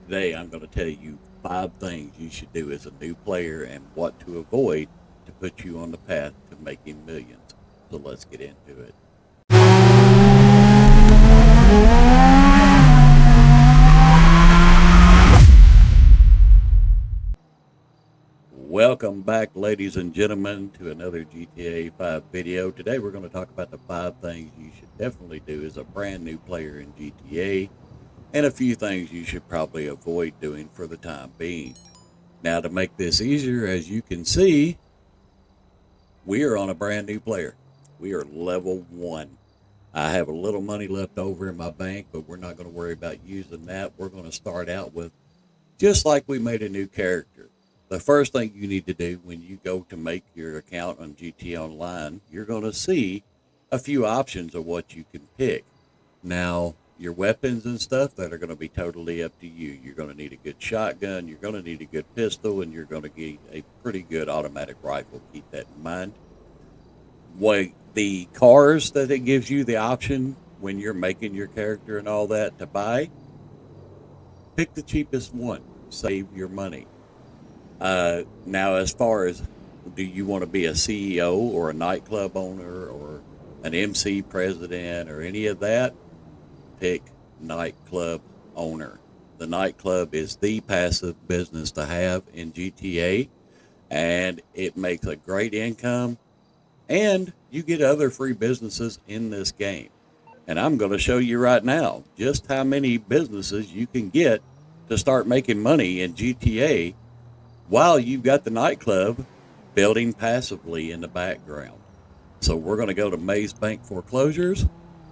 Today, I'm going to tell you 5 things you should do as a new player and what to avoid to put you on the path to making millions. So let's get into it. Welcome back, ladies and gentlemen, to another GTA 5 video. Today, we're going to talk about the 5 things you should definitely do as a brand new player in GTA, and a few things you should probably avoid doing for the time being. Now, to make this easier, as you can see, we are on a brand new player. We are level 1. I have a little money left over in my bank, but we're not going to worry about using that. We're going to start out with just like we made a new character. The first thing you need to do when you go to make your account on GTA Online, you're going to see a few options of what you can pick. Now, your weapons and stuff, that are going to be totally up to you. You're going to need a good shotgun, you're going to need a good pistol, and you're going to get a pretty good automatic rifle. Keep that in mind. The cars that it gives you the option when you're making your character and all that to buy, pick the cheapest one. Save your money. Now, as far as, do you want to be a CEO or a nightclub owner or an MC president or any of that? Pick nightclub owner. The nightclub is the passive business to have in GTA, and it makes a great income, and you get other free businesses in this game. And I'm going to show you right now just how many businesses you can get to start making money in GTA while you've got the nightclub building passively in the background. So we're going to go to Maze Bank Foreclosures,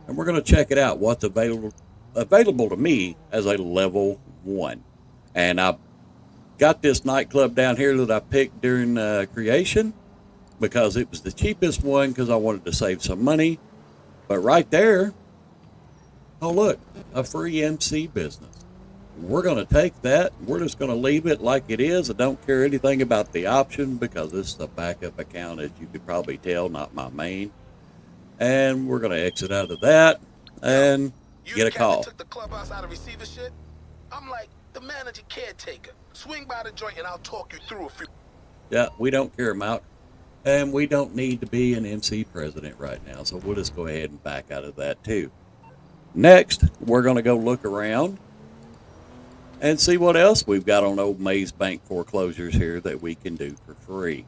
and we're going to check it out, what's available to me as a level 1. And I've got this nightclub down here that I picked during creation because it was the cheapest one because I wanted to save some money. But right there, oh look, a free MC business. We're going to take that. We're just going to leave it like it is. I don't care anything about the option because this is a backup account, as you could probably tell, not my main. And we're going to exit out of that and get a call. Took the clubhouse out of receivership. I'm like the manager caretaker. Swing by the joint and I'll talk you through a few. Yeah, we don't care about, and we don't need to be an MC president right now. So we'll just go ahead and back out of that too. Next, we're going to go look around and see what else we've got on old Maze Bank Foreclosures here that we can do for free.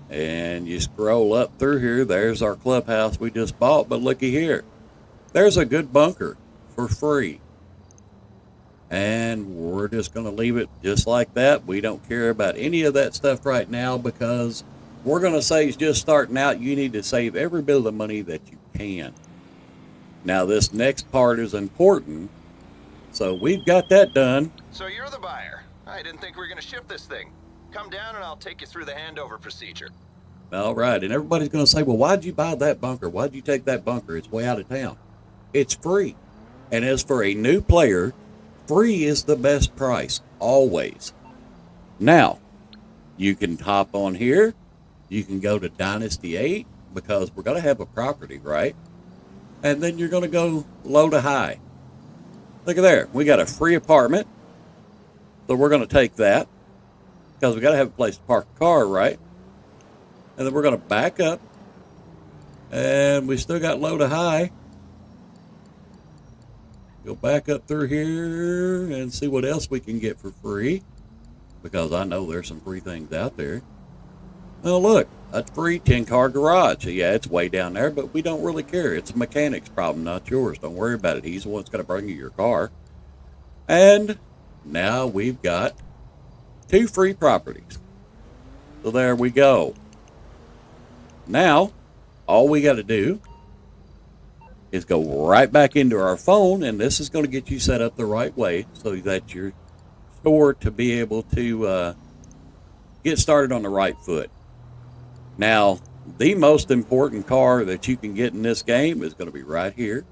And you scroll up through here, there's our clubhouse we just bought, but looky here. There's a good bunker for free. And we're just going to leave it just like that. We don't care about any of that stuff right now because we're going to say, just starting out, you need to save every bit of the money that you can. Now, this next part is important. So we've got that done. So you're the buyer. I didn't think we were going to ship this thing. Come down and I'll take you through the handover procedure. All right. And everybody's going to say, well, why'd you buy that bunker? Why'd you take that bunker? It's way out of town. It's free. And as for a new player, free is the best price, always. Now, you can hop on here. You can go to Dynasty 8 because we're going to have a property, right? And then you're going to go low to high. Look at there. We got a free apartment. So we're going to take that because we got to have a place to park a car, right? And then we're going to back up. And we still got low to high. Go back up through here and see what else we can get for free. Because I know there's some free things out there. Well, look. That's free 10-car garage. Yeah, it's way down there, but we don't really care. It's a mechanic's problem, not yours. Don't worry about it. He's the one that's going to bring you your car. And now we've got 2 free properties. So there we go. Now, all we got to do is go right back into our phone, and this is going to get you set up the right way so that you're stored to be able to get started on the right foot. Now, the most important car that you can get in this game is going to be right here.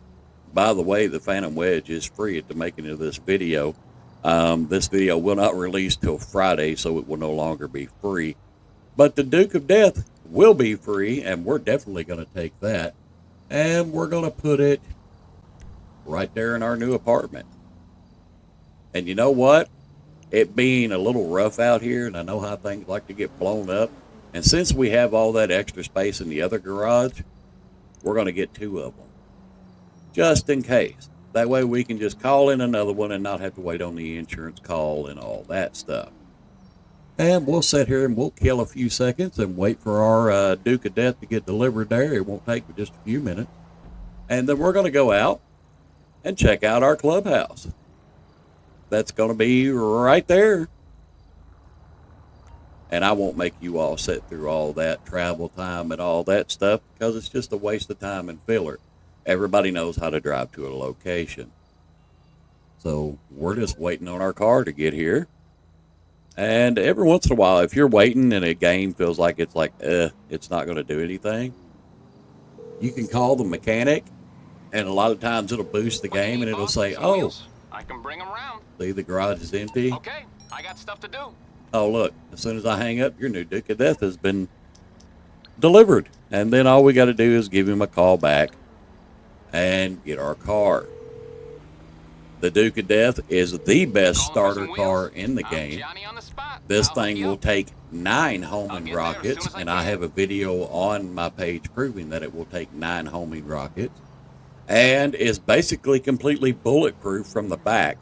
By the way, the Phantom Wedge is free at the making of this video. This video will not release till Friday, so it will no longer be free. But the Duke of Death will be free, and we're definitely going to take that. And we're going to put it right there in our new apartment. And you know what? it being a little rough out here, and I know how things like to get blown up. And since we have all that extra space in the other garage, we're going to get 2 of them, just in case. That way we can just call in another one and not have to wait on the insurance call and all that stuff. And we'll sit here and we'll kill a few seconds and wait for our Duke of Death to get delivered there. It won't take but just a few minutes. And then we're going to go out and check out our clubhouse. That's going to be right there. And I won't make you all sit through all that travel time and all that stuff because it's just a waste of time and filler. Everybody knows how to drive to a location. So we're just waiting on our car to get here. And every once in a while, if you're waiting and a game feels like it's not going to do anything, you can call the mechanic, and a lot of times it'll boost the game and it'll say, oh, I can bring them around. See, the garage is empty. Okay, I got stuff to do. Oh, look, as soon as I hang up, your new Duke of Death has been delivered. And then all we got to do is give him a call back and get our car. The Duke of Death is the best starter car in the game. This thing will take 9 homing rockets, and I have a video on my page proving that it will take 9 homing rockets. And is basically completely bulletproof from the back.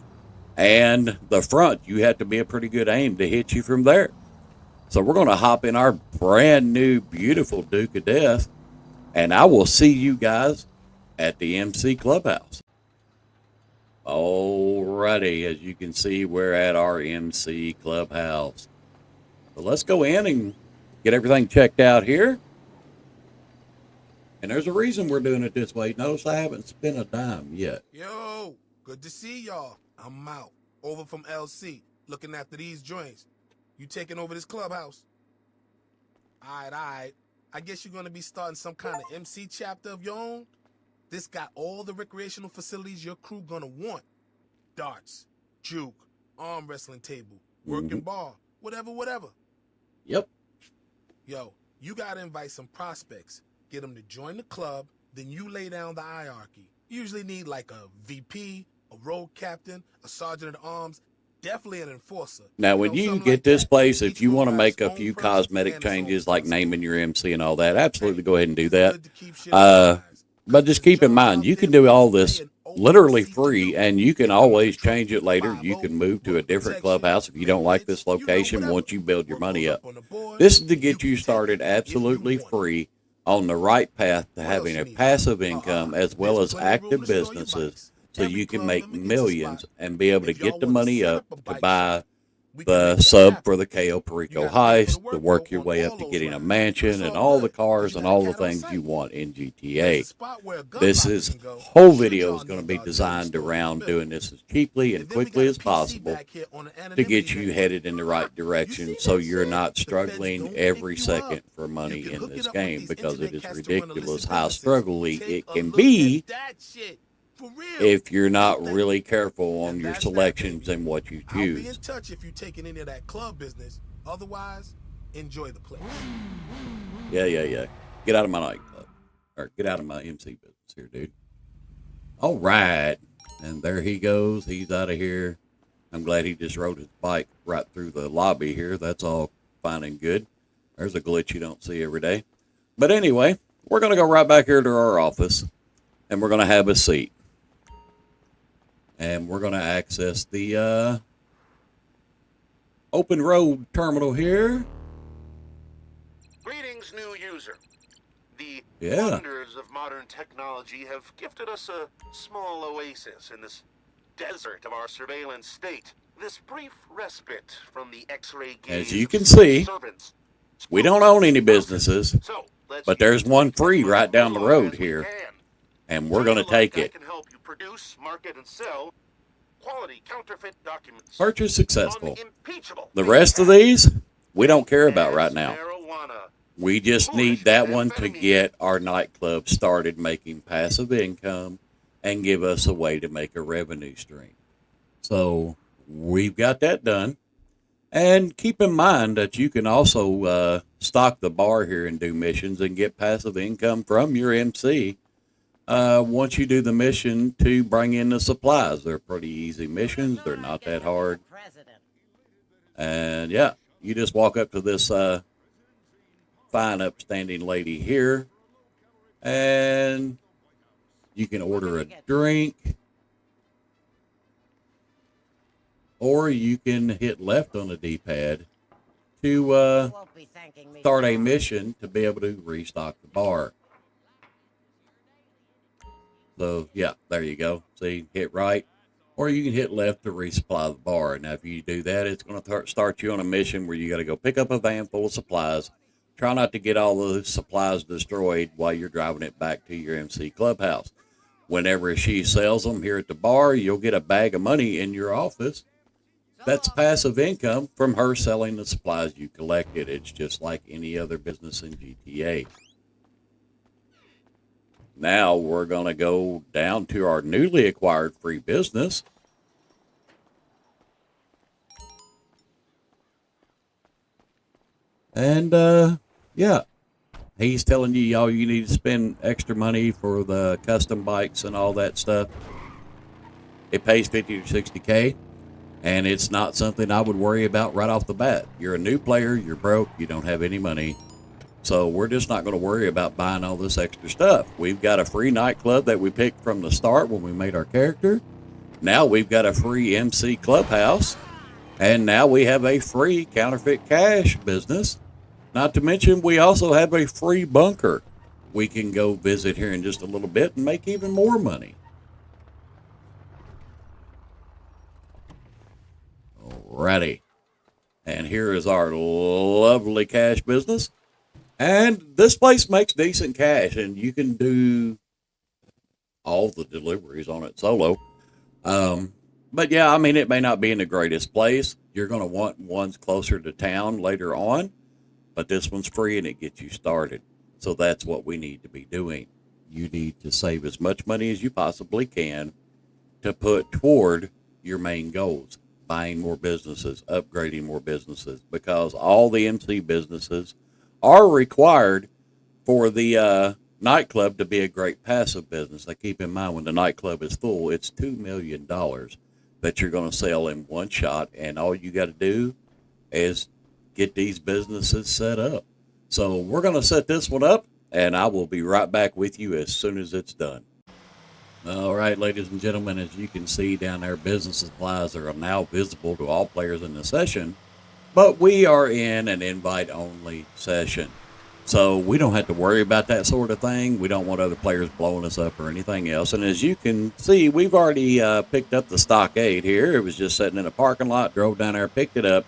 And the front, you have to be a pretty good aim to hit you from there. So we're going to hop in our brand new, beautiful Duke of Death. And I will see you guys at the MC Clubhouse. Alrighty, as you can see, we're at our MC Clubhouse. So let's go in and get everything checked out here. And there's a reason we're doing it this way. Notice I haven't spent a dime yet. Yo, good to see y'all. I'm out. Over from LC, looking after these joints. You taking over this clubhouse? All right. I guess you're going to be starting some kind of MC chapter of your own? This got all the recreational facilities your crew going to want. Darts, juke, arm wrestling table, working bar, whatever. Yep. Yo, you got to invite some prospects. Get them to join the club, then you lay down the hierarchy. You usually need like a VP, a road captain, a sergeant at arms, definitely an enforcer. Now, when you get this place, if you want to make a few cosmetic changes like naming your MC and all that, absolutely go ahead and do that. But just keep in mind, you can do all this literally free, and you can always change it later. You can move to a different clubhouse if you don't like this location once you build your money up. This is to get you started absolutely free on the right path to having a passive income as well as active businesses, so you can make millions and be able to get the money up to buy the sub for the Cayo Perico heist, to work your way up to getting a mansion and all the cars and all the things you want in GTA. Whole video is going to be designed around doing this as cheaply and quickly as possible to get you headed in the right direction, so you're not struggling every second for money in this game, because it is ridiculous how struggly it can be if you're not really careful on your selections and what you choose. I'll be in touch if you're taking any of that club business. Otherwise, enjoy the place. Yeah. Get out of my nightclub. Or get out of my MC business here, dude. All right. And there he goes. He's out of here. I'm glad he just rode his bike right through the lobby here. That's all fine and good. There's a glitch you don't see every day. But anyway, we're going to go right back here to our office, and we're going to have a seat. And we're going to access the open road terminal here. Greetings, new user. The Yeah. wonders of modern technology have gifted us a small oasis in this desert of our surveillance state. This brief respite from the X-ray gaze As you can of see, servants. we don't own any businesses, So, let's but keep there's one free it right down the road as we here, can. and we're going to take it. I can help you produce, market, and sell quality counterfeit documents. Purchase successful. Unimpeachable. The rest of these, we don't care about right now. Marijuana. We just need that one to get our nightclub started making passive income and give us a way to make a revenue stream. So we've got that done. And keep in mind that you can also stock the bar here and do missions and get passive income from your MC once you do the mission to bring in the supplies. They're pretty easy missions. They're not that hard. And yeah, you just walk up to this fine, upstanding lady here, and you can order a drink, or you can hit left on the D-pad to start a mission to be able to restock the bar. So, yeah, there you go. See, hit right, or you can hit left to resupply the bar. Now, if you do that, it's going to start you on a mission where you got to go pick up a van full of supplies. Try not to get all those supplies destroyed while you're driving it back to your MC clubhouse. Whenever she sells them here at the bar, you'll get a bag of money in your office. That's passive income from her selling the supplies you collected. It's just like any other business in GTA. Now we're going to go down to our newly acquired free business. And, yeah, he's telling you, y'all, you need to spend extra money for the custom bikes and all that stuff. It pays 50 to 60K, and it's not something I would worry about right off the bat. You're a new player, you're broke, you don't have any money. So we're just not going to worry about buying all this extra stuff. We've got a free nightclub that we picked from the start when we made our character. Now we've got a free MC clubhouse. And now we have a free counterfeit cash business. Not to mention, we also have a free bunker we can go visit here in just a little bit and make even more money. Alrighty. And here is our lovely cash business. And this place makes decent cash, and you can do all the deliveries on it solo. But yeah, I mean, it may not be in the greatest place. You're going to want ones closer to town later on, but this one's free and it gets you started. So that's what we need to be doing. You need to save as much money as you possibly can to put toward your main goals. Buying more businesses, upgrading more businesses, because all the MC businesses are required for the nightclub to be a great passive business. Now keep in mind, when the nightclub is full, it's $2 million that you're going to sell in one shot, and all you got to do is get these businesses set up. So we're going to set this one up, and I will be right back with you as soon as it's done. All right, ladies and gentlemen, as you can see down there, business supplies are now visible to all players in the session, but we are in an invite-only session. So we don't have to worry about that sort of thing. We don't want other players blowing us up or anything else. And as you can see, we've already picked up the stockade here. It was just sitting in a parking lot, drove down there, picked it up,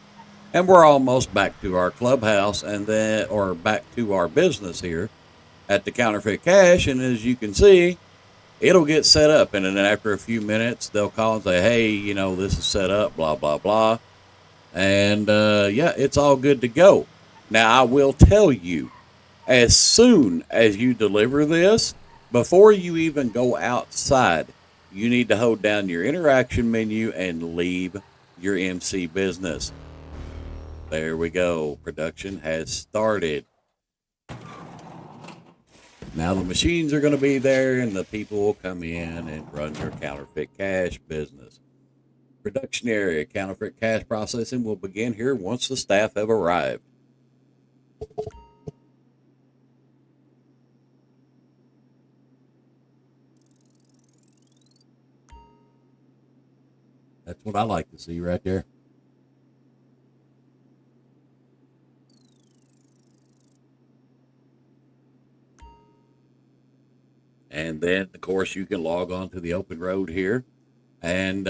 and we're almost back to our clubhouse or back to our business here at the Counterfeit Cash. And as you can see, it'll get set up. And then after a few minutes, they'll call and say, hey, you know, this is set up, blah, blah, blah. And yeah, it's all good to go. Now, I will tell you, as soon as you deliver this, before you even go outside, you need to hold down your interaction menu and leave your MC business. There we go. Production has started. Now the machines are going to be there, and the people will come in and run your counterfeit cash business. Production area counterfeit cash processing will begin here once the staff have arrived. That's what I like to see right there. And then, of course, you can log on to the open road here and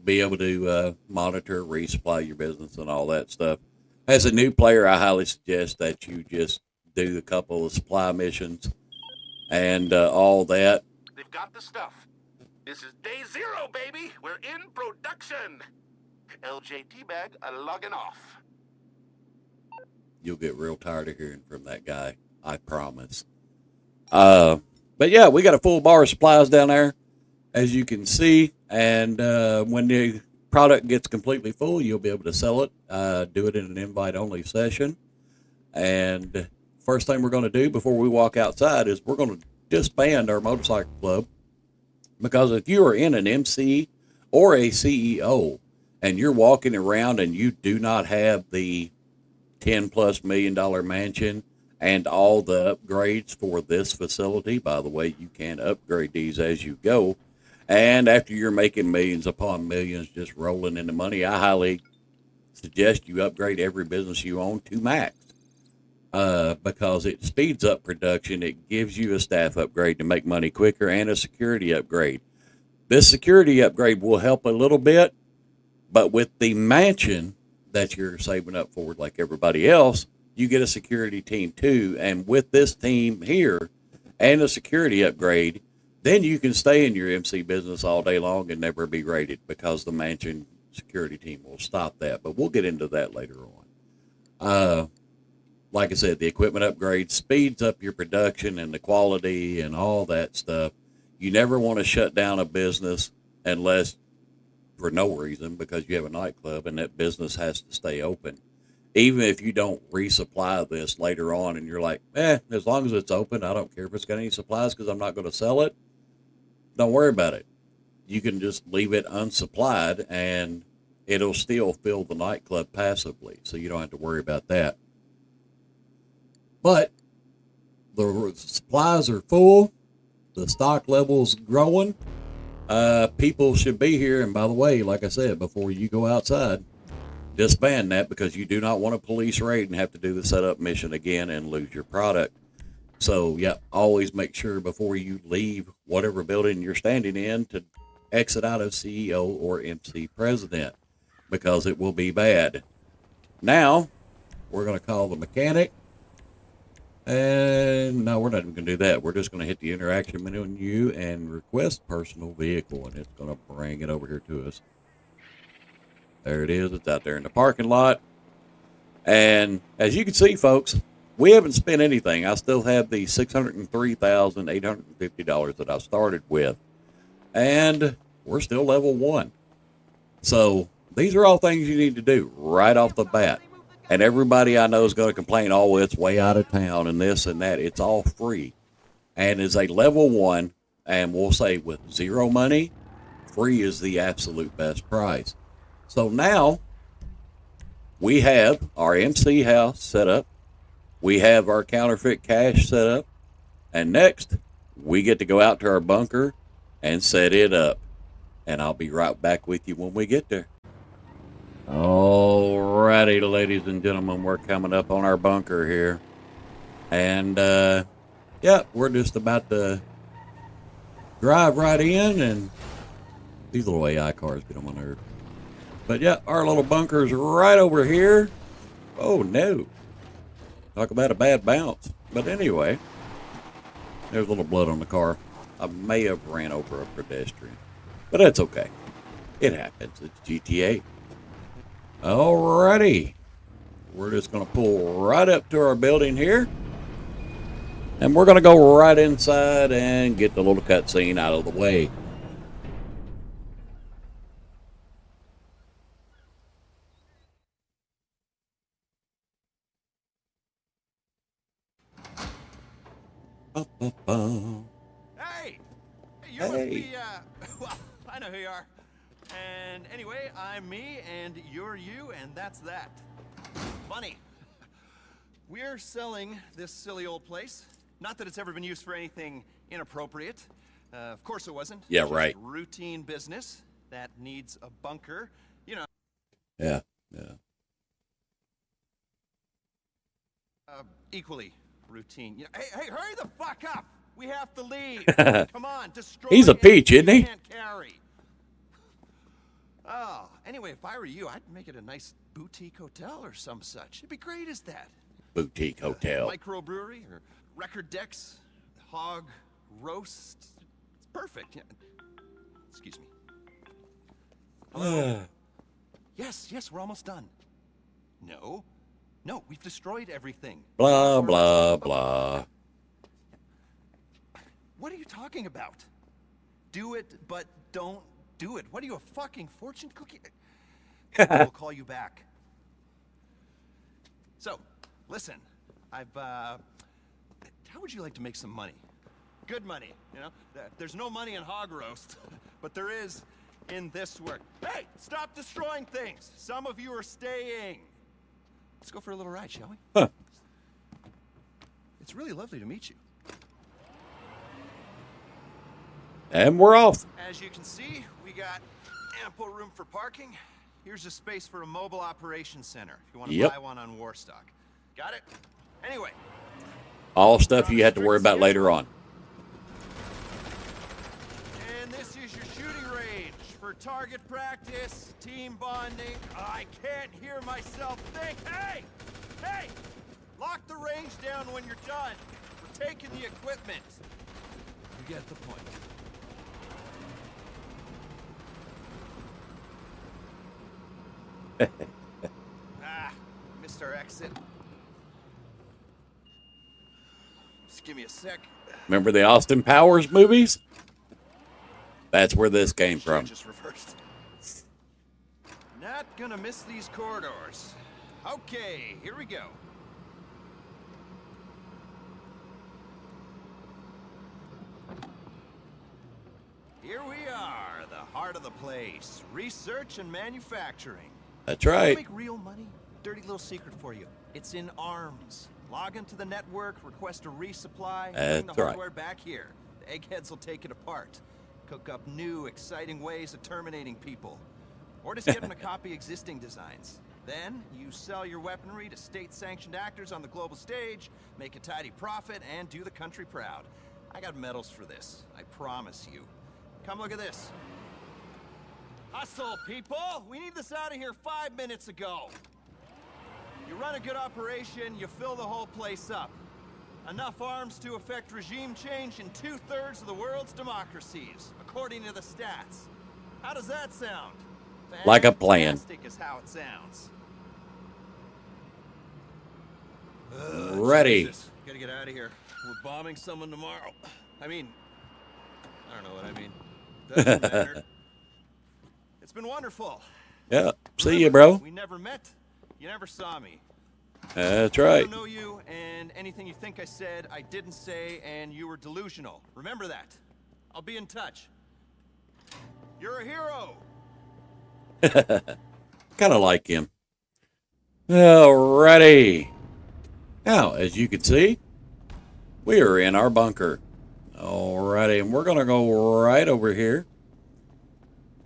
be able to monitor, resupply your business and all that stuff. As a new player, I highly suggest that you just do a couple of supply missions and all that. They've got the stuff. This is day 0, baby. We're in production. LJT bag logging off. You'll get real tired of hearing from that guy, I promise. But yeah, we got a full bar of supplies down there, as you can see. And when the product gets completely full, you'll be able to sell it, do it in an invite-only session. And first thing we're going to do before we walk outside is we're going to disband our motorcycle club. Because if you are in an MC or a CEO and you're walking around and you do not have the $10+ million mansion and all the upgrades for this facility, by the way, you can upgrade these as you go. And after you're making millions upon millions just rolling into money, I highly suggest you upgrade every business you own to max, because it speeds up production. It gives you a staff upgrade to make money quicker and a security upgrade. This security upgrade will help a little bit, but with the mansion that you're saving up for, like everybody else, you get a security team too. And with this team here and a security upgrade, then you can stay in your MC business all day long and never be raided, because the mansion security team will stop that. But we'll get into that later on. Like I said, the equipment upgrade speeds up your production and the quality and all that stuff. You never want to shut down a business unless for no reason, because you have a nightclub and that business has to stay open. Even if you don't resupply this later on and you're like, as long as it's open, I don't care if it's got any supplies because I'm not going to sell it. Don't worry about it. You can just leave it unsupplied and it'll still fill the nightclub passively. So you don't have to worry about that. But the supplies are full. The stock level's growing. People should be here. And by the way, like I said, before you go outside, disband that, because you do not want a police raid and have to do the setup mission again and lose your product. So, yeah, always make sure before you leave whatever building you're standing in to exit out of CEO or MC president, because it will be bad. Now, we're going to call the mechanic. And no, we're not even going to do that. We're just going to hit the interaction menu and request personal vehicle, and it's going to bring it over here to us. There it is. It's out there in the parking lot. And as you can see, folks, we haven't spent anything. I still have the $603,850 that I started with. And we're still level 1. So these are all things you need to do right off the bat. And everybody I know is going to complain, oh, it's way out of town and this and that. It's all free. And as a level 1, and we'll say with zero money, free is the absolute best price. So now we have our MC house set up. We have our counterfeit cash set up. And next, we get to go out to our bunker and set it up. And I'll be right back with you when we get there. Alrighty, ladies and gentlemen, we're coming up on our bunker here. And, yeah, we're just about to drive right in, and these little AI cars get on my nerves. But, yeah, our little bunker's right over here. Oh, no. Talk about a bad bounce. But anyway, there's a little blood on the car. I may have ran over a pedestrian, but that's okay. It happens. It's GTA. Alrighty, we're just going to pull right up to our building here, and we're going to go right inside and get the little cutscene out of the way. Hey! You must be, well, I know who you are. And anyway, I'm me, and you're you, and that's that. Money. We're selling this silly old place. Not that it's ever been used for anything inappropriate. Of course it wasn't. Yeah, It's right. just routine business that needs a bunker. You know. Yeah. Equally routine. You know, hey, hurry the fuck up! We have to leave. Come on, destroy. He's a peach, isn't he? Can't carry. Oh, anyway, if I were you, I'd make it a nice boutique hotel or some such. It'd be great as that. Boutique hotel. Microbrewery or record decks, hog roast. It's perfect. Yeah. Excuse me. Hello? Yes, we're almost done. No, we've destroyed everything. Blah, blah, blah. What are you talking about? Do it, but don't do it. What are you, a fucking fortune cookie? We'll call you back. So, listen, how would you like to make some money? Good money, you know? There's no money in hog roast, but there is in this work. Hey, stop destroying things. Some of you are staying. Let's go for a little ride, shall we? Huh. It's really lovely to meet you. And we're off. As you can see, we got ample room for parking. Here's a space for a mobile operations center if you want to buy one on Warstock. Got it? Anyway. All stuff you had to worry about later on. And this is your shooting range for target practice, team bonding. I can't hear myself think. Hey! Hey! Lock the range down when you're done. We're taking the equipment. You get the point. Missed our exit. Just give me a sec. Remember the Austin Powers movies? That's where this came from. Just reversed. Not gonna miss these corridors. Okay, here we go. Here we are, the heart of the place. Research and manufacturing. That's right. Make real money? Dirty little secret for you. It's in arms. Log into the network, request a resupply, bring the hardware back here. The eggheads will take it apart. Cook up new, exciting ways of terminating people. Or just give them a copy existing designs. Then, you sell your weaponry to state-sanctioned actors on the global stage, make a tidy profit, and do the country proud. I got medals for this, I promise you. Come look at this. Hustle, people! We need this out of here 5 minutes ago. You run a good operation, you fill the whole place up. Enough arms to effect regime change in 2/3 of the world's democracies, according to the stats. How does that sound? Like a plan. Fantastic is how it sounds. Ready. Jesus. Gotta get out of here. We're bombing someone tomorrow. I mean, I don't know what I mean. Doesn't matter. It's been wonderful. Yeah. See you, bro. We never met. You never saw me. That's I right. don't know you, and anything you think I said, I didn't say, and you were delusional. Remember that. I'll be in touch. You're a hero. Kind of like him. Alrighty. Now, as you can see, we are in our bunker. Alrighty, and we're going to go right over here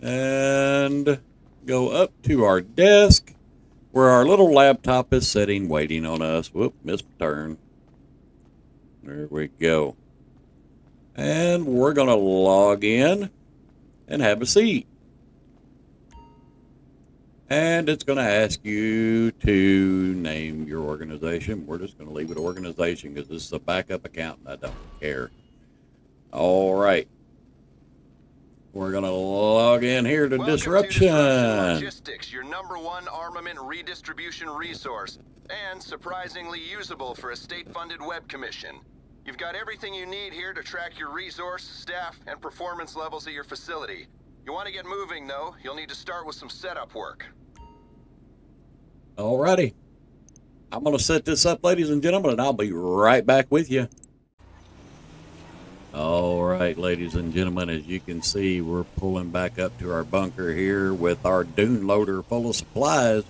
and go up to our desk where our little laptop is sitting, waiting on us. Whoop, missed my turn. There we go. And we're going to log in and have a seat. And it's going to ask you to name your organization. We're just going to leave it organization because this is a backup account and I don't care. All right. We're going to log in here to Disruption. Logistics, your #1 armament redistribution resource, and surprisingly usable for a state-funded web commission. You've got everything you need here to track your resource, staff, and performance levels at your facility. You want to get moving, though, you'll need to start with some setup work. All righty. I'm going to set this up, ladies and gentlemen, and I'll be right back with you. All right, ladies and gentlemen, as you can see, we're pulling back up to our bunker here with our dune loader full of supplies,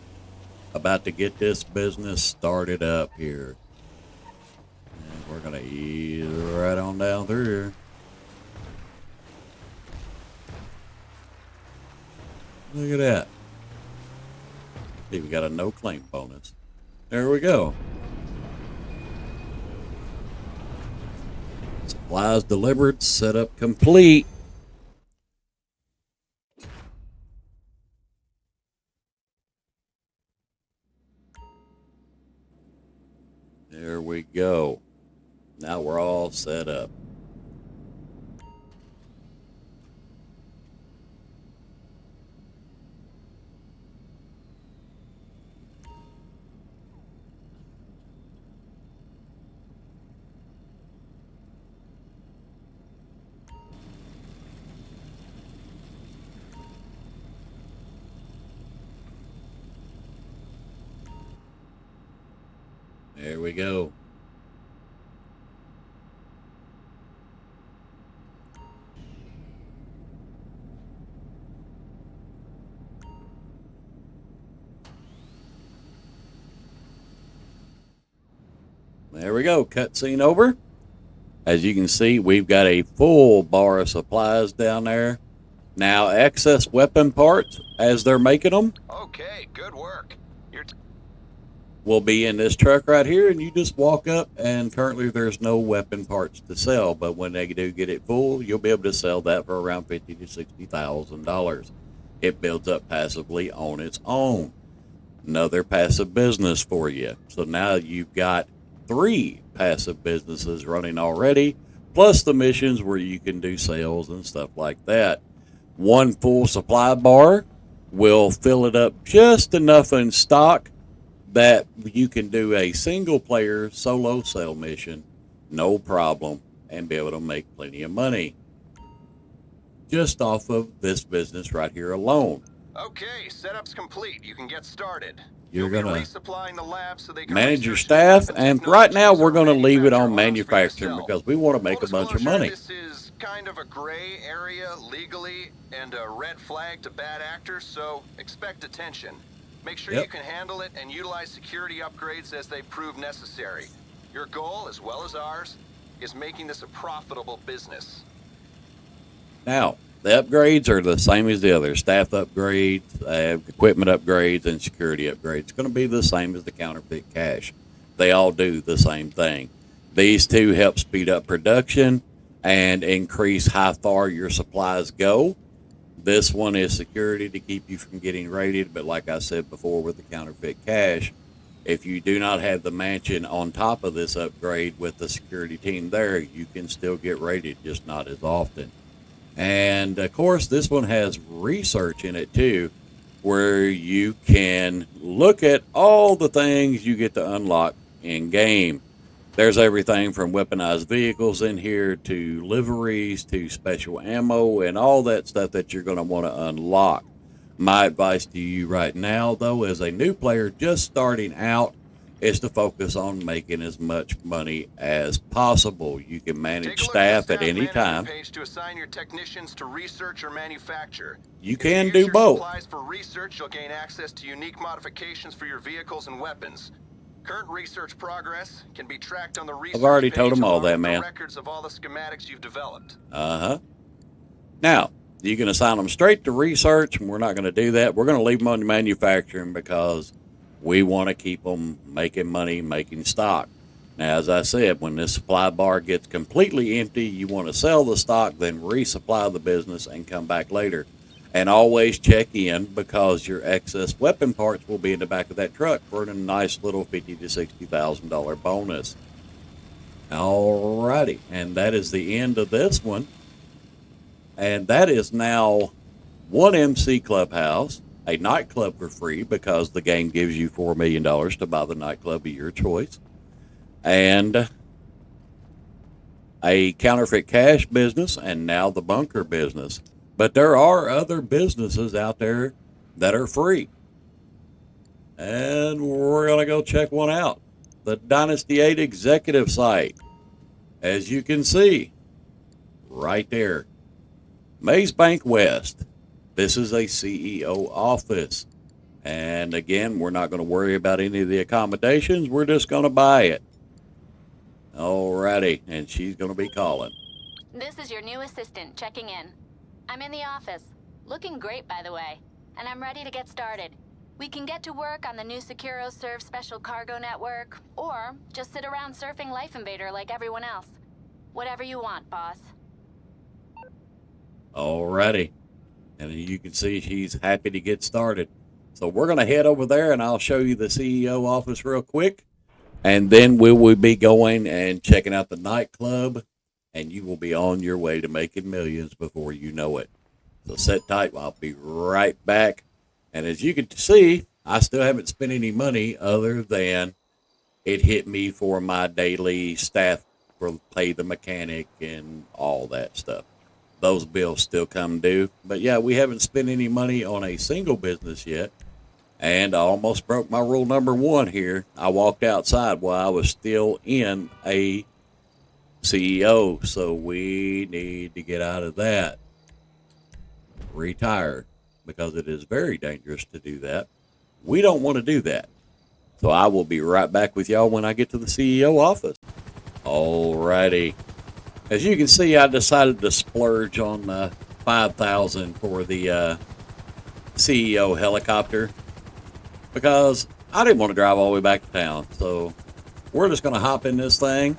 about to get this business started up here. And we're going to ease right on down through here. Look at that. See, we got a no claim bonus. There we go. Supplies delivered, setup complete. There we go. Now we're all set up. There we go. There we go. Cutscene over. As you can see, we've got a full bar of supplies down there. Now, excess weapon parts, as they're making them, Okay, good work. will be in this truck right here, and you just walk up, and currently there's no weapon parts to sell, but when they do get it full, you'll be able to sell that for around $50,000 to $60,000. It builds up passively on its own. Another passive business for you. So now you've got 3 passive businesses running already, plus the missions where you can do sales and stuff like that. 1 full supply bar will fill it up just enough in stock that you can do a single player solo sale mission, no problem, and be able to make plenty of money just off of this business right here alone. Okay, setup's complete. You can get started. You're You'll gonna be resupplying the lab so they can manage your research staff, weapon and right now technologies we're or going to leave it on arms for manufacturing yourself. because we want to make Full a bunch of disclosure, money. This is kind of a gray area legally and a red flag to bad actors, so expect attention. Make sure you can handle it and utilize security upgrades as they prove necessary. Your goal, as well as ours, is making this a profitable business. Now, the upgrades are the same as the others. Staff upgrades, equipment upgrades, and security upgrades. It's going to be the same as the counterfeit cash. They all do the same thing. These 2 help speed up production and increase how far your supplies go. This one is security to keep you from getting raided, but like I said before with the counterfeit cash, if you do not have the mansion on top of this upgrade with the security team there, you can still get raided, just not as often. And of course, this one has research in it too, where you can look at all the things you get to unlock in game. There's everything from weaponized vehicles in here to liveries to special ammo and all that stuff that you're going to want to unlock. My advice to you right now, though, as a new player just starting out, is to focus on making as much money as possible. You can manage staff at any time. Page to assign your technicians to research or manufacture. You can do both. Supplies for research, you'll gain access to unique modifications for your vehicles and weapons. Current research progress can be tracked on the research I've already told page them all along that, with man. the records of all the schematics you've developed. Now, you can assign them straight to research, and we're not going to do that. We're going to leave them on manufacturing because we want to keep them making money, making stock. Now, as I said, when this supply bar gets completely empty, you want to sell the stock, then resupply the business and come back later. And always check in because your excess weapon parts will be in the back of that truck for a nice little $50,000 to $60,000 bonus. Alrighty, and that is the end of this one. And that is now one MC Clubhouse, a nightclub for free because the game gives you $4 million to buy the nightclub of your choice, and a counterfeit cash business, and now the bunker business. But there are other businesses out there that are free. And we're going to go check one out. The Dynasty 8 executive site. As you can see, right there. Maze Bank West. This is a CEO office. And again, we're not going to worry about any of the accommodations. We're just going to buy it. Alrighty. And she's going to be calling. This is your new assistant checking in. I'm in the office. Looking great, by the way. And I'm ready to get started. We can get to work on the new SecuroServe special cargo network, or just sit around surfing Life Invader like everyone else. Whatever you want, boss. Alrighty. And you can see she's happy to get started. So we're going to head over there, and I'll show you the CEO office real quick. And then we will be going and checking out the nightclub, and you will be on your way to making millions before you know it. So sit tight. I'll be right back. And as you can see, I still haven't spent any money other than it hit me for my daily staff for pay the mechanic and all that stuff. Those bills still come due. But yeah, we haven't spent any money on a single business yet. And I almost broke my rule number 1 here. I walked outside while I was still in a CEO. So we need to get out of that. Retire. Because it is very dangerous to do that. We don't want to do that. So I will be right back with y'all when I get to the CEO office. Alrighty. As you can see, I decided to splurge on $5,000 for the CEO helicopter because I didn't want to drive all the way back to town. So we're just going to hop in this thing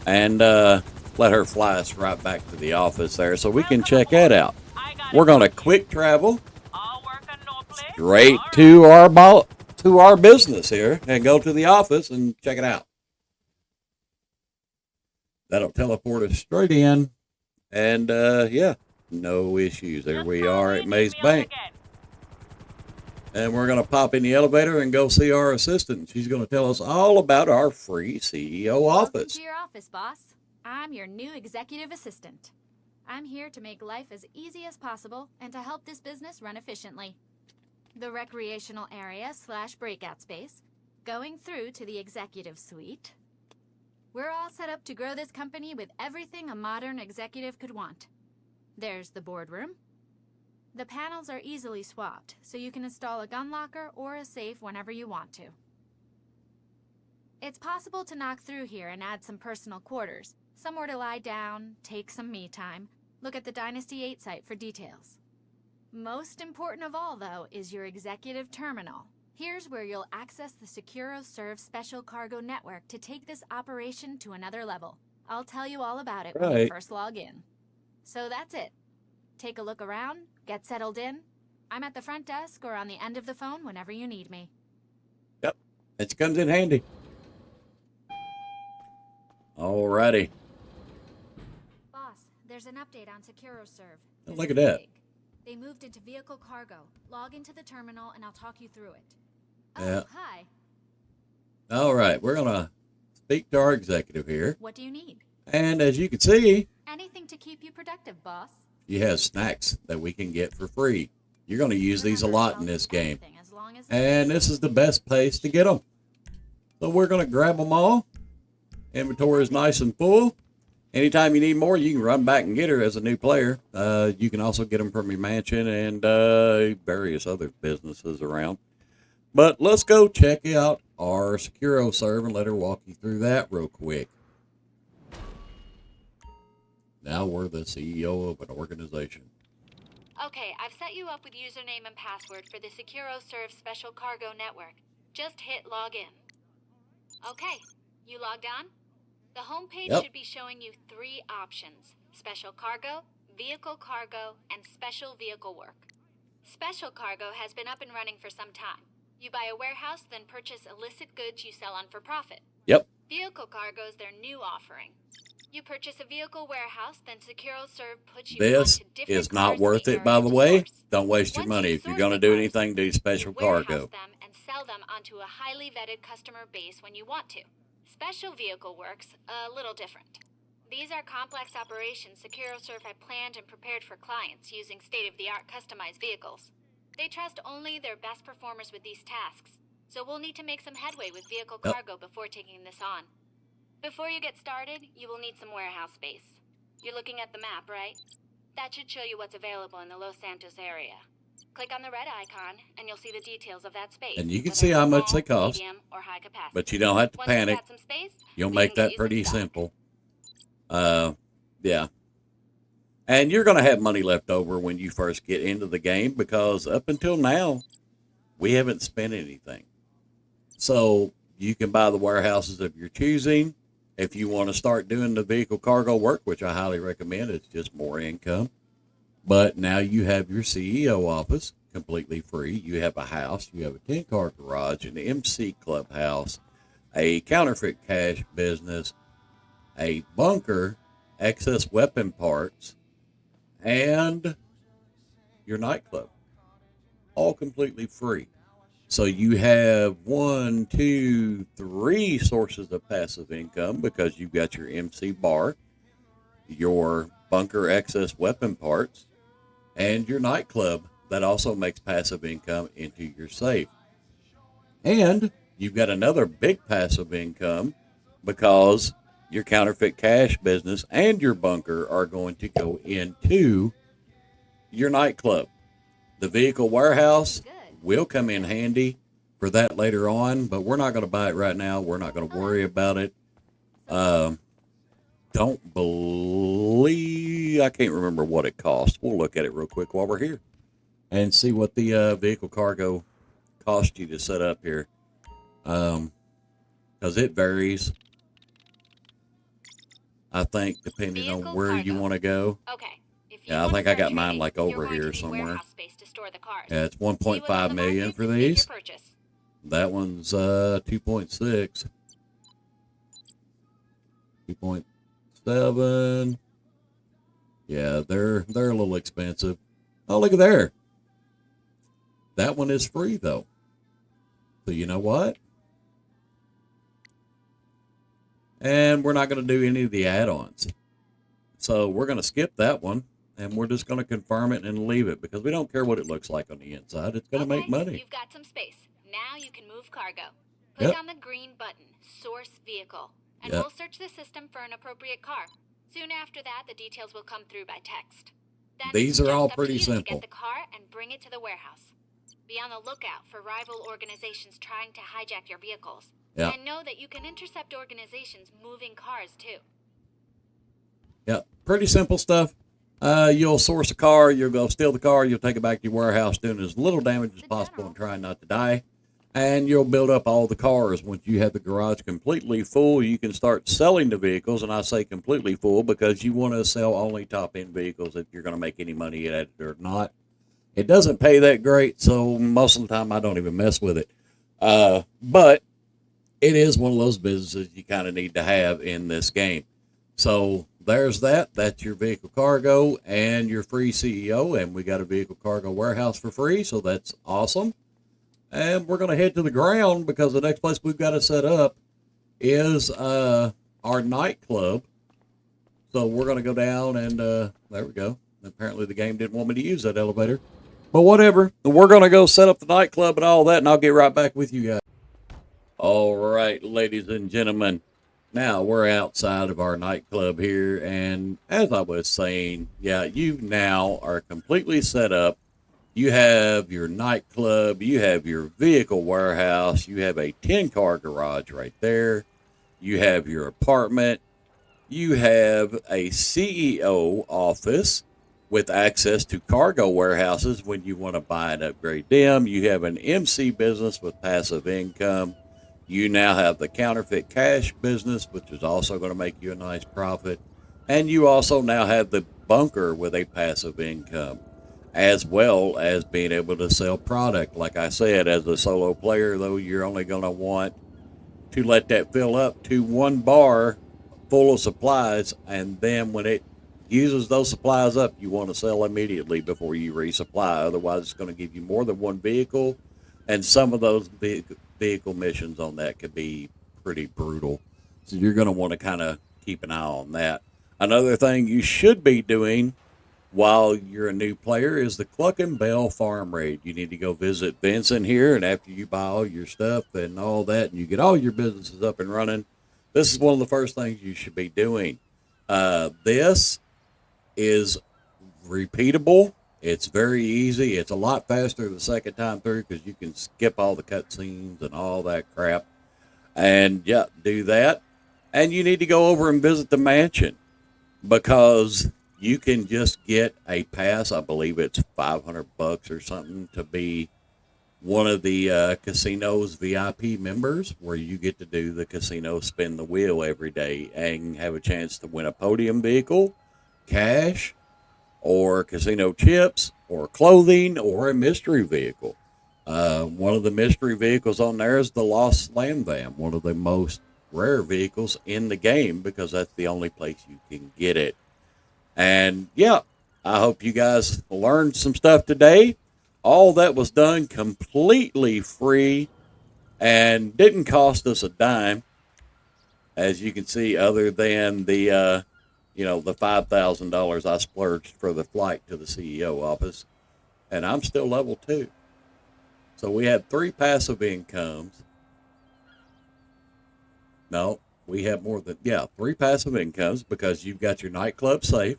and let her fly us right back to the office there so we can check that out. We're going to quick travel straight to our business here and go to the office and check it out. That'll teleport us straight in, and yeah, no issues. There we are at Maze Bank. And we're going to pop in the elevator and go see our assistant. She's going to tell us all about our free CEO office. Welcome to your office, boss. I'm your new executive assistant. I'm here to make life as easy as possible and to help this business run efficiently. The recreational area / breakout space, going through to the executive suite. We're all set up to grow this company with everything a modern executive could want. There's the boardroom. The panels are easily swapped, so you can install a gun locker or a safe whenever you want to. It's possible to knock through here and add some personal quarters, somewhere to lie down, take some me time, look at the Dynasty 8 site for details. Most important of all, though, is your executive terminal. Here's where you'll access the SecuroServe Special Cargo Network to take this operation to another level. I'll tell you all about it when you first log in. So that's it. Take a look around, get settled in. I'm at the front desk or on the end of the phone whenever you need me. Yep, it comes in handy. Alrighty. Boss, there's an update on SecuroServe. Oh, look at that. They moved into vehicle cargo. Log into the terminal and I'll talk you through it. Oh, yeah. Hi. All right, we're going to speak to our executive here. What do you need? And as you can see, anything to keep you productive, boss. You have snacks that we can get for free. You're going to use these a lot in this game. And this is the best place to get them. So we're going to grab them all. Inventory is nice and full. Anytime you need more, you can run back and get her as a new player. You can also get them from your mansion and various other businesses around. But let's go check out our SecuroServe and let her walk you through that real quick. Now we're the CEO of an organization. Okay, I've set you up with username and password for the SecuroServe Special Cargo Network. Just hit log in. Okay, you logged on? The homepage should be showing you 3 options: Special Cargo, Vehicle Cargo, and Special Vehicle Work. Special Cargo has been up and running for some time. You buy a warehouse, then purchase illicit goods you sell on for profit. Yep. Vehicle Cargo is their new offering. You purchase a vehicle warehouse, then SecuroServe puts you this onto different is not cars worth in the it, by area the to way. source. Don't waste your Once money. you If you're source going to the do cars, anything, do special you warehouse cargo. them and sell them onto a highly vetted customer base when you want to. Special Vehicle Works a little different. These are complex operations SecuroServe had planned and prepared for clients using state-of-the-art customized vehicles. They trust only their best performers with these tasks, so we'll need to make some headway with vehicle cargo before taking this on. Before you get started, you will need some warehouse space. You're looking at the map, right? That should show you what's available in the Los Santos area. Click on the red icon, and you'll see the details of that space. And you can see how much they cost, or high capacity. but you don't have to Once panic. you've got some space, You'll we make can get that you pretty some stock. simple. Yeah. And you're going to have money left over when you first get into the game because up until now, we haven't spent anything. So you can buy the warehouses of your choosing. If you want to start doing the vehicle cargo work, which I highly recommend, it's just more income. But now you have your CEO office completely free. You have a house, you have a 10-car garage, an MC clubhouse, a counterfeit cash business, a bunker, excess weapon parts, and your nightclub. All completely free. So you have 1, 2, 3 sources of passive income because you've got your MC bar, your bunker excess weapon parts, and your nightclub that also makes passive income into your safe. And you've got another big passive income because your counterfeit cash business and your bunker are going to go into your nightclub. The vehicle warehouse will come in handy for that later on, but we're not going to buy it right now. We're not going to worry about it. Don't believe, I can't remember what it costs. We'll look at it real quick while we're here and see what the vehicle cargo cost you to set up here. Because it varies, I think, depending on where you want to go. Okay. Yeah, I think I got mine like over here somewhere. Yeah, it's 1.5 million for these. That one's 2.6. 2.7. Yeah, they're a little expensive. Oh, look at there. That one is free though. So you know what? And we're not going to do any of the add-ons. So we're going to skip that one, and we're just going to confirm it and leave it because we don't care what it looks like on the inside. It's going to make money. You've got some space. Now you can move cargo. Click on the green button, Source Vehicle, and we'll search the system for an appropriate car. Soon after that, the details will come through by text. Then these are all pretty simple. To get the car and bring it to the warehouse. Be on the lookout for rival organizations trying to hijack your vehicles. Yeah. And know that you can intercept organizations moving cars too. Yeah, pretty simple stuff. You'll source a car, you'll go steal the car, you'll take it back to your warehouse, doing as little damage as possible and trying not to die. And you'll build up all the cars. Once you have the garage completely full, you can start selling the vehicles. And I say completely full because you want to sell only top-end vehicles if you're going to make any money at it or not. It doesn't pay that great, so most of the time I don't even mess with it. But it is one of those businesses you kind of need to have in this game. So there's that. That's your vehicle cargo and your free CEO. And we got a vehicle cargo warehouse for free, so that's awesome. And we're going to head to the ground because the next place we've got to set up is our nightclub. So we're going to go down and there we go. Apparently the game didn't want me to use that elevator. But whatever. We're going to go set up the nightclub and all that, and I'll get right back with you guys. All right, ladies and gentlemen. Now we're outside of our nightclub here. And as I was saying, yeah, you now are completely set up. You have your nightclub, you have your vehicle warehouse, you have a 10-car garage right there, you have your apartment, you have a CEO office with access to cargo warehouses when you want to buy and upgrade them. You have an MC business with passive income. You now have the counterfeit cash business, which is also going to make you a nice profit. And you also now have the bunker with a passive income, as well as being able to sell product. Like I said, as a solo player, though, you're only going to want to let that fill up to one bar full of supplies, and then when it uses those supplies up, you want to sell immediately before you resupply. Otherwise, it's going to give you more than one vehicle, and some of those vehicle missions on that could be pretty brutal. So you're going to want to kind of keep an eye on that. Another thing you should be doing while you're a new player is the Cluck and Bell Farm Raid. You need to go visit Vincent here, and after you buy all your stuff and all that, and you get all your businesses up and running, this is one of the first things you should be doing. This is repeatable. It's very easy. It's a lot faster the second time through because you can skip all the cutscenes and all that crap. And yeah, do that. And you need to go over and visit the mansion because you can just get a pass. I believe it's $500 or something to be one of the casino's VIP members, where you get to do the casino spin the wheel every day and have a chance to win a podium vehicle, cash, or casino chips, or clothing, or a mystery vehicle. One of the mystery vehicles on there is the Lost Slam Van, one of the most rare vehicles in the game because that's the only place you can get it. And yeah, I hope you guys learned some stuff today. All that was done completely free and didn't cost us a dime, as you can see, other than the the $5,000 I splurged for the flight to the CEO office. And I'm still level 2. So we had 3 passive incomes. No, we have more than, 3 passive incomes because you've got your nightclub safe,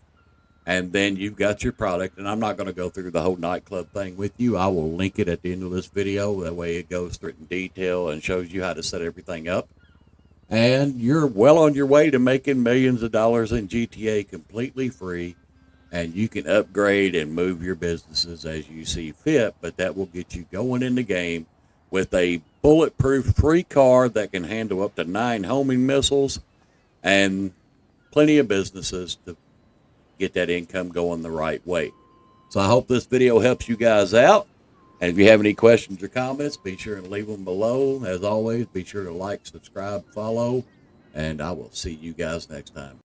And then you've got your product, and I'm not going to go through the whole nightclub thing with you. I will link it at the end of this video. That way it goes through it in detail and shows you how to set everything up. And you're well on your way to making millions of dollars in GTA completely free. And you can upgrade and move your businesses as you see fit, but that will get you going in the game with a bulletproof free car that can handle up to 9 homing missiles and plenty of businesses to get that income going the right way. So I hope this video helps you guys out. And if you have any questions or comments, be sure and leave them below. As always, be sure to like, subscribe, follow, and I will see you guys next time.